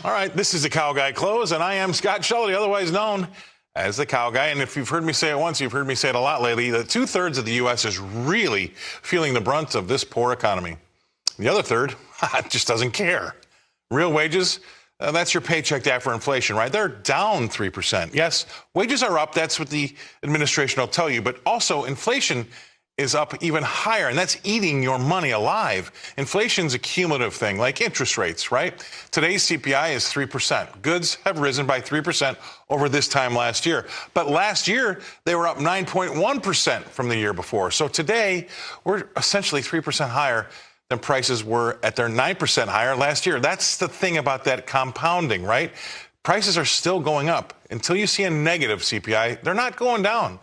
All right, this is the Cow Guy Close, and I am Scott Shelby, otherwise known as the Cow Guy. And if you've heard me say it once, you've heard me say it a lot lately, that 2/3 of the U.S. is really feeling the brunt of this poor economy. The other third just doesn't care. Real wages, that's your paycheck after inflation, right? They're down 3%. Yes, wages are up. That's what the administration will tell you. But also, inflation is up even higher, and that's eating your money alive. Inflation's a cumulative thing, like interest rates, right? Today's CPI is 3%. Goods have risen by 3% over this time last year. But last year, they were up 9.1% from the year before. So today, we're essentially 3% higher than prices were at their 9% higher last year. That's the thing about that compounding, right? Prices are still going up. Until you see a negative CPI, they're not going down.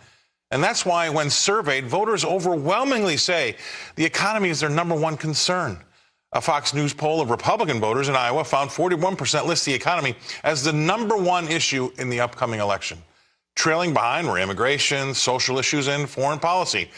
And that's why when surveyed, voters overwhelmingly say the economy is their number one concern. A Fox News poll of Republican voters in Iowa found 41% list the economy as the number one issue in the upcoming election. Trailing behind were immigration, social issues, and foreign policy.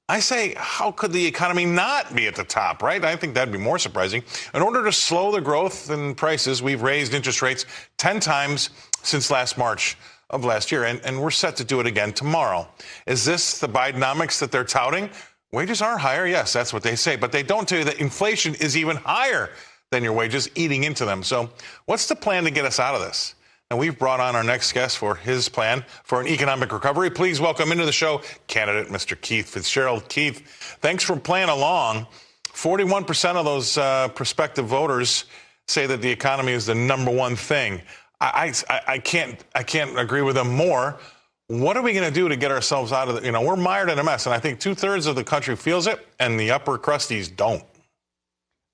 I say, how could the economy not be at the top, right? I think that'd be more surprising. In order to slow the growth in prices, we've raised interest rates 10 times since last March of last year, and we're set to do it again tomorrow. Is this the Bidenomics that they're touting? Wages are higher, yes, that's what they say, but they don't tell you that inflation is even higher than your wages, eating into them. So what's the plan to get us out of this? And we've brought on our next guest for his plan for an economic recovery. Please welcome into the show candidate Mr. Keith Fitz-Gerald. Keith, thanks for playing along. 41% of those prospective voters say that the economy is the number one thing. I can't agree with them more. What are we going to do to get ourselves out of the, we're mired in a mess, and I think 2/3 of the country feels it, and the upper crusties don't.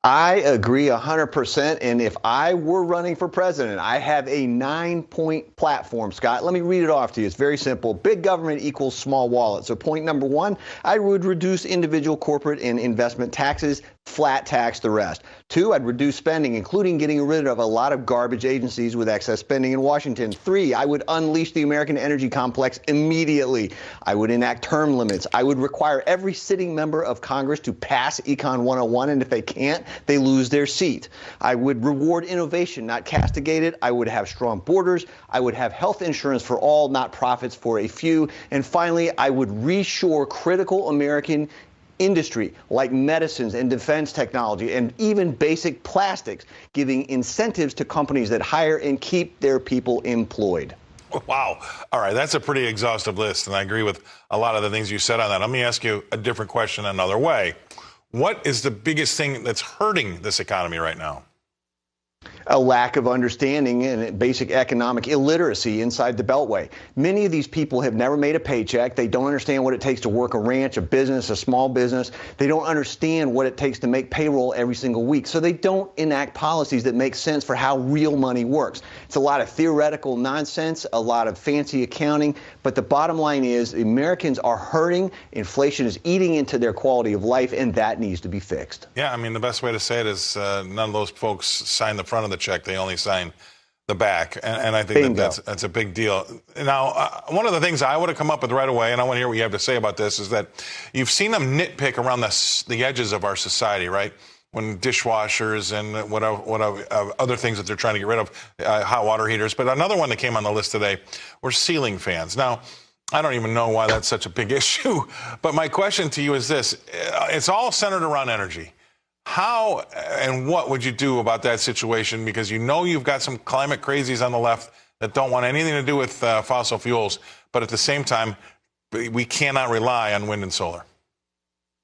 I agree 100%. And if I were running for president, I have a 9-point platform, Scott. Let me read it off to you. It's very simple. Big government equals small wallet. So point number one, I would reduce individual corporate and investment taxes, flat tax the rest. Two, I'd reduce spending, including getting rid of a lot of garbage agencies with excess spending in Washington. Three, I would unleash the American energy complex immediately. I would enact term limits. I would require every sitting member of Congress to pass Econ 101, and if they can't, they lose their seat. I would reward innovation, not castigate it. I would have strong borders. I would have health insurance for all, not profits for a few. And finally, I would reshore critical American industry like medicines and defense technology and even basic plastics, giving incentives to companies that hire and keep their people employed. Wow. All right. That's a pretty exhaustive list, and I agree with a lot of the things you said on that. Let me ask you a different question another way. What is the biggest thing that's hurting this economy right now? A lack of understanding and basic economic illiteracy inside the Beltway. Many of these people have never made a paycheck. They don't understand what it takes to work a ranch, a business, a small business. They don't understand what it takes to make payroll every single week. So they don't enact policies that make sense for how real money works. It's a lot of theoretical nonsense, a lot of fancy accounting. But the bottom line is Americans are hurting. Inflation is eating into their quality of life, and that needs to be fixed. Yeah, I mean, the best way to say it is none of those folks sign the front of the check. They only sign the back. And I think that's a big deal. Now, one of the things I would have come up with right away, and I want to hear what you have to say about this, is that you've seen them nitpick around the edges of our society, right? When dishwashers and what other things that they're trying to get rid of, hot water heaters. But another one that came on the list today were ceiling fans. Now, I don't even know why that's such a big issue. But my question to you is this. It's all centered around energy. How and what would you do about that situation? Because you've got some climate crazies on the left that don't want anything to do with fossil fuels. But at the same time, we cannot rely on wind and solar.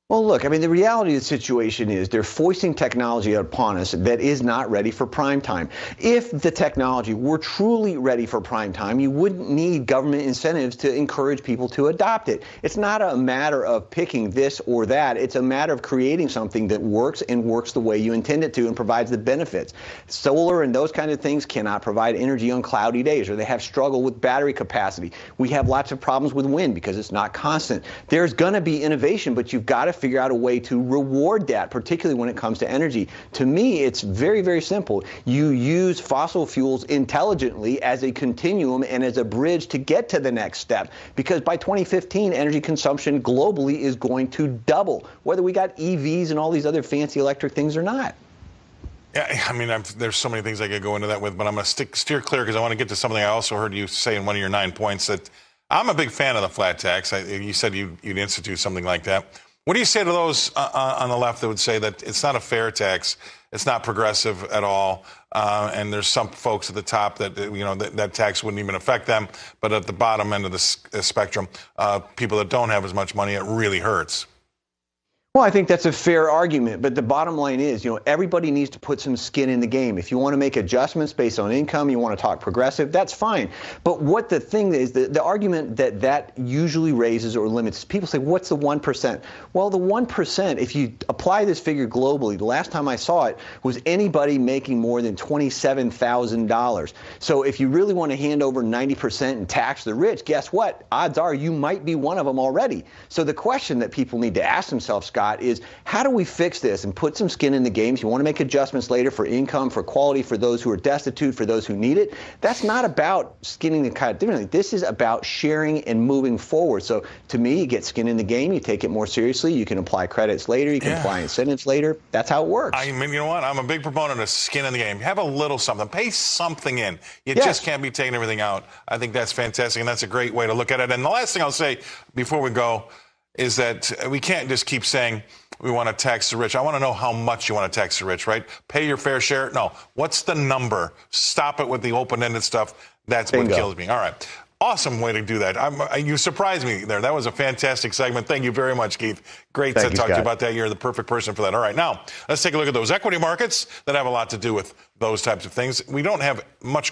Well, look, I mean, the reality of the situation is they're foisting technology upon us that is not ready for prime time. If the technology were truly ready for prime time, you wouldn't need government incentives to encourage people to adopt it. It's not a matter of picking this or that. It's a matter of creating something that works and works the way you intend it to and provides the benefits. Solar and those kind of things cannot provide energy on cloudy days, or they have struggle with battery capacity. We have lots of problems with wind because it's not constant. There's going to be innovation, but you've got to figure out a way to reward that, particularly when it comes to energy. To me, it's very, very simple. You use fossil fuels intelligently as a continuum and as a bridge to get to the next step, because by 2015, energy consumption globally is going to double, whether we got EVs and all these other fancy electric things or not. Yeah, I mean, there's so many things I could go into that with, but I'm going to steer clear because I want to get to something I also heard you say in one of your 9 points that I'm a big fan of the flat tax. You said you'd institute something like that. What do you say to those on the left that would say that it's not a fair tax, it's not progressive at all, and there's some folks at the top that that tax wouldn't even affect them, but at the bottom end of the spectrum, people that don't have as much money, it really hurts. Well, I think that's a fair argument, but the bottom line is, everybody needs to put some skin in the game. If you want to make adjustments based on income, you want to talk progressive, that's fine. But what the thing is, the argument that usually raises or limits, people say, what's the 1%? Well, the 1%, if you apply this figure globally, the last time I saw it was anybody making more than $27,000. So if you really want to hand over 90% and tax the rich, guess what? Odds are you might be one of them already. So the question that people need to ask themselves, Scott, is how do we fix this and put some skin in the game? You want to make adjustments later for income, for quality, for those who are destitute, for those who need it. That's not about skinning the cat differently. This is about sharing and moving forward. So to me, you get skin in the game, you take it more seriously, you can apply credits later, you can apply incentives later. That's how it works. I mean, you know what? I'm a big proponent of skin in the game. Have a little something. Pay something in. You just can't be taking everything out. I think that's fantastic, and that's a great way to look at it. And the last thing I'll say before we go is that we can't just keep saying we want to tax the rich. I want to know how much you want to tax the rich, right? Pay your fair share? No. What's the number? Stop it with the open-ended stuff. That's what kills me. All right. Awesome way to do that. You surprised me there. That was a fantastic segment. Thank you very much, Keith. Great to talk to you about that. You're the perfect person for that. All right. Now, let's take a look at those equity markets that have a lot to do with those types of things. We don't have much